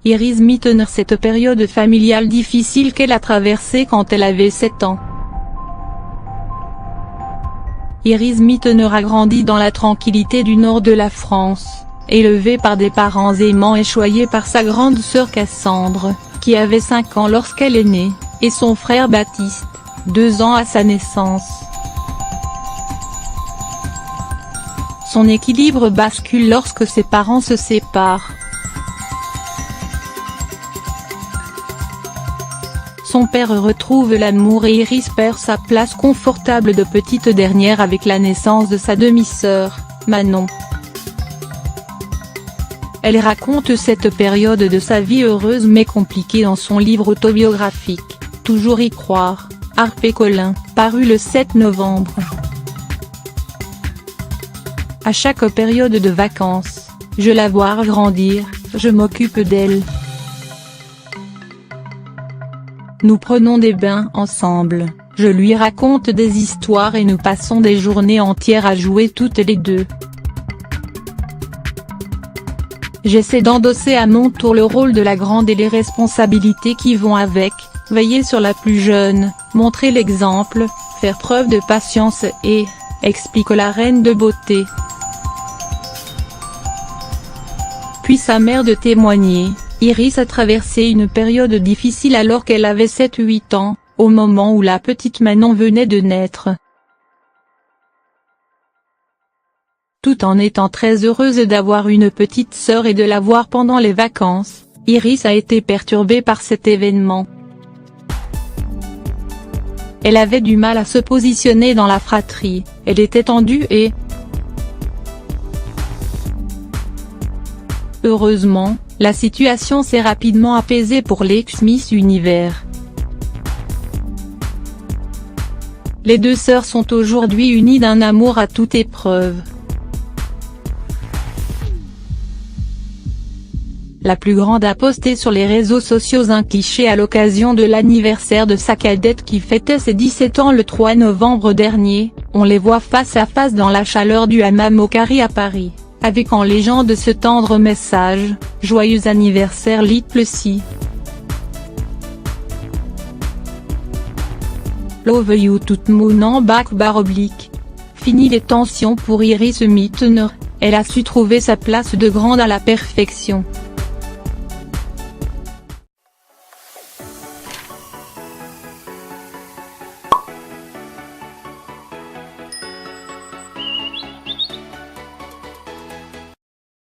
Iris Mittener, cette période familiale difficile qu'elle a traversée quand elle avait 7 ans. Iris Mittener a grandi dans la tranquillité du nord de la France, élevée par des parents aimants et choyée par sa grande sœur Cassandre, qui avait 5 ans lorsqu'elle est née, et son frère Baptiste, 2 ans à sa naissance. Son équilibre bascule lorsque ses parents se séparent. Son père retrouve l'amour et Iris perd sa place confortable de petite dernière avec la naissance de sa demi-sœur, Manon. Elle raconte cette période de sa vie heureuse mais compliquée dans son livre autobiographique, Toujours y croire, HarperCollins, paru le 7 novembre. À chaque période de vacances, je la vois grandir, je m'occupe d'elle. Nous prenons des bains ensemble, je lui raconte des histoires et nous passons des journées entières à jouer toutes les deux. J'essaie d'endosser à mon tour le rôle de la grande et les responsabilités qui vont avec, veiller sur la plus jeune, montrer l'exemple, faire preuve de patience et, explique la reine de beauté. Puis sa mère de témoigner, Iris a traversé une période difficile alors qu'elle avait 7-8 ans, au moment où la petite Manon venait de naître. Tout en étant très heureuse d'avoir une petite sœur et de la voir pendant les vacances, Iris a été perturbée par cet événement. Elle avait du mal à se positionner dans la fratrie, elle était tendue et… Heureusement, la situation s'est rapidement apaisée pour l'ex-Miss Univers. Les deux sœurs sont aujourd'hui unies d'un amour à toute épreuve. La plus grande a posté sur les réseaux sociaux un cliché à l'occasion de l'anniversaire de sa cadette qui fêtait ses 17 ans le 3 novembre dernier. On les voit face à face dans la chaleur du hammam au Carré à Paris, avec en légende ce tendre message, « Joyeux anniversaire Little C. Love you tout moon en /. Fini les tensions pour Iris Mittener, elle a su trouver sa place de grande à la perfection.